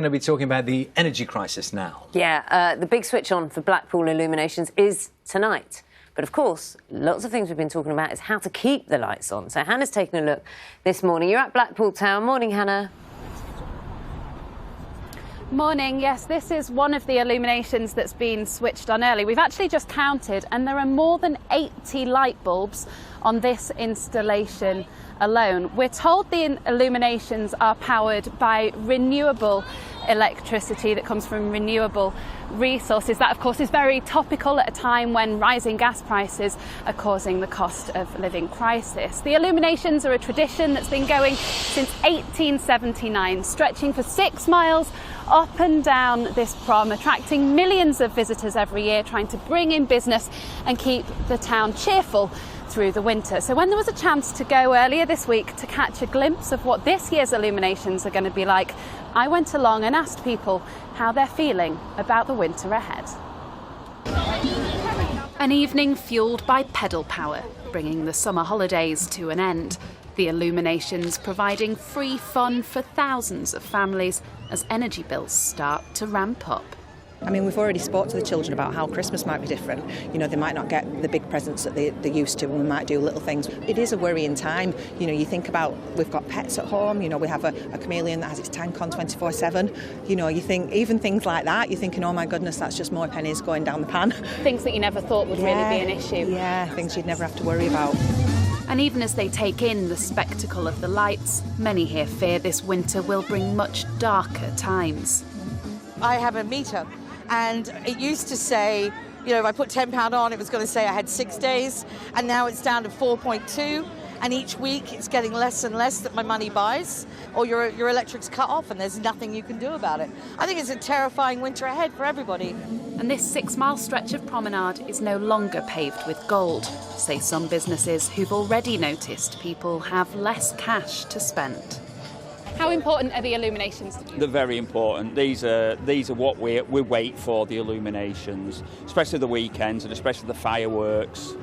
We're going to be talking about the energy crisis now. Yeah, the big switch on for Blackpool Illuminations is tonight. But of course, lots of things we've been talking about is how to keep the lights on. So Hannah's taken a look this morning. You're at Blackpool Town. Morning, Hannah. Morning. Yes, this is one of the illuminations that's been switched on early. We've actually just counted and there are more than 80 light bulbs on this installation alone. We're told the illuminations are powered by renewable electricity that comes from renewable resources. That, of course, is very topical at a time when rising gas prices are causing the cost of living crisis. The illuminations are a tradition that's been going since 1879, stretching for 6 miles up and down this prom, attracting millions of visitors every year, trying to bring in business and keep the town cheerful through the winter. So when there was a chance to go earlier this week to catch a glimpse of what this year's illuminations are going to be like, I went along and asked people how they're feeling about the winter ahead. An evening fuelled by pedal power, bringing the summer holidays to an end. The illuminations providing free fun for thousands of families as energy bills start to ramp up. I mean, we've already spoke to the children about how Christmas might be different. You know, they might not get the big presents that they used to, and we might do little things. It is a worrying time. You know, you think about, we've got pets at home, you know, we have a chameleon that has its tank on 24/7. You know, you think, even things like that, you're thinking, oh my goodness, that's just more pennies going down the pan. Things that you never thought would really be an issue. Yeah, things you'd never have to worry about. And even as they take in the spectacle of the lights, many here fear this winter will bring much darker times. I have a meter. And it used to say, you know, if I put £10 on, it was going to say I had 6 days, and now it's down to 4.2. And each week it's getting less and less that my money buys, or your electric's cut off and there's nothing you can do about it. I think it's a terrifying winter ahead for everybody. And this 6-mile stretch of Promenade is no longer paved with gold, say some businesses who've already noticed people have less cash to spend. How important are the illuminations to you? They're very important. These are what we wait for, the illuminations, especially the weekends and especially the fireworks.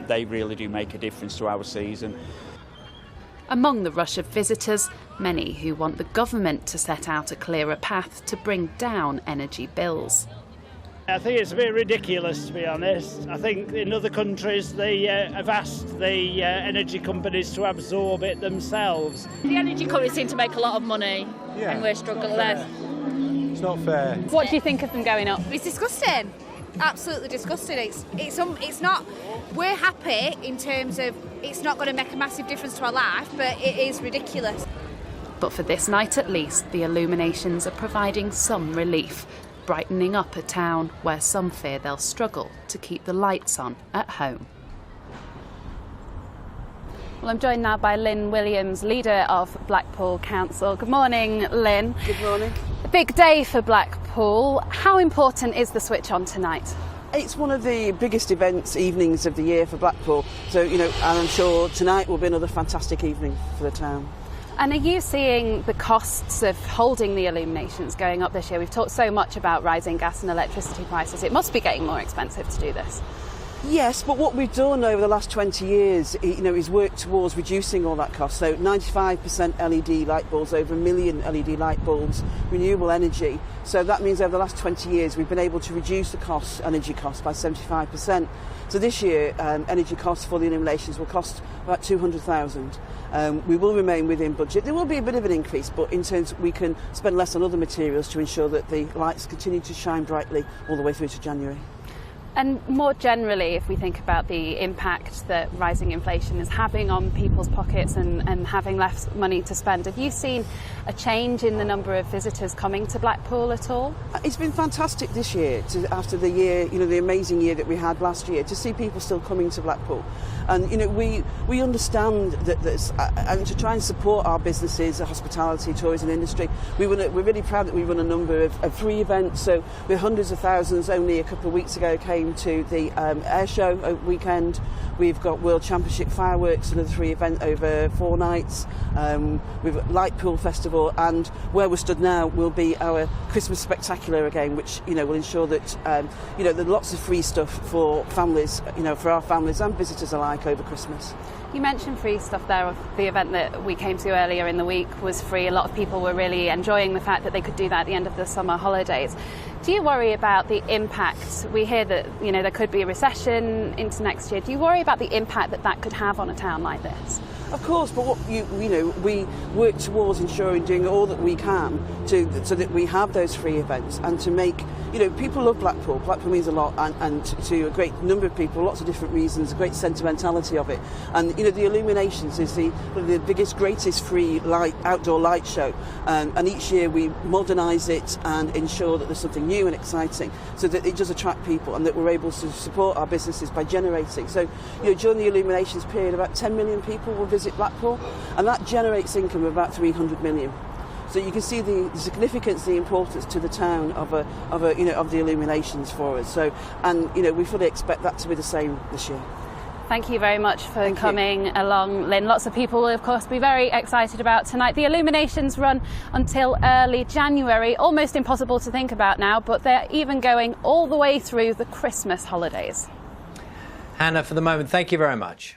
They really do make a difference to our season. Among the rush of visitors, many who want the government to set out a clearer path to bring down energy bills. I think it's a bit ridiculous, to be honest. I think in other countries they have asked the energy companies to absorb it themselves. The energy companies seem to make a lot of money and we're struggling less. It's not fair. What do you think of them going up? It's disgusting. Absolutely disgusting. It's not. We're happy in terms of it's not going to make a massive difference to our life, but it is ridiculous. But for this night at least, the illuminations are providing some relief, brightening up a town where some fear they'll struggle to keep the lights on at home. Well, I'm joined now by Lynn Williams, leader of Blackpool Council. Good morning, Lynn. Good morning. A big day for Blackpool. How important is the switch on tonight? It's one of the biggest evenings of the year for Blackpool. So, you know, and I'm sure tonight will be another fantastic evening for the town. And are you seeing the costs of holding the illuminations going up this year? We've talked so much about rising gas and electricity prices. It must be getting more expensive to do this. Yes, but what we've done over the last 20 years, you know, is work towards reducing all that cost. So 95% LED light bulbs, over 1 million LED light bulbs, renewable energy. So that means over the last 20 years we've been able to reduce the energy costs by 75%. So this year, energy costs for the illuminations will cost about 200,000. We will remain within budget. There will be a bit of an increase, but in terms we can spend less on other materials to ensure that the lights continue to shine brightly all the way through to January. And more generally, if we think about the impact that rising inflation is having on people's pockets and having less money to spend, have you seen a change in the number of visitors coming to Blackpool at all? It's been fantastic this year, after the year, you know, the amazing year that we had last year, to see people still coming to Blackpool. And, you know, we understand that there's, and to try and support our businesses, the hospitality, tourism industry, we're really proud that we run a number of free events. So with hundreds of thousands only a couple of weeks ago came to the air show weekend. We've got World Championship fireworks, another free event over 4 nights. We've got Blackpool Festival, and where we're stood now will be our Christmas Spectacular again, which, you know, will ensure that you know, there's lots of free stuff for families, you know, for our families and visitors alike over Christmas. You mentioned free stuff there. Of the event that we came to earlier in the week was free. A lot of people were really enjoying the fact that they could do that at the end of the summer holidays. Do you worry about the impact? We hear that, you know, there could be a recession into next year. Do you worry about the impact that that could have on a town like this? Of course, but what we work towards ensuring doing all that we can so that we have those free events and to make, you know, people love Blackpool. Blackpool means a lot, and to a great number of people, lots of different reasons, a great sentimentality of it. And you know, the Illuminations is the biggest, greatest free outdoor light show, and each year we modernise it and ensure that there's something new and exciting, so that it does attract people and that we're able to support our businesses by generating. So, you know, during the Illuminations period, about 10 million people will visit Blackpool, and that generates income of about 300 million. So you can see the significance, the importance to the town of the Illuminations for us. So, and you know, we fully expect that to be the same this year. Thank you very much for coming along, Lynn. Lots of people will, of course, be very excited about tonight. The Illuminations run until early January. Almost impossible to think about now, but they're even going all the way through the Christmas holidays. Hannah, for the moment, thank you very much.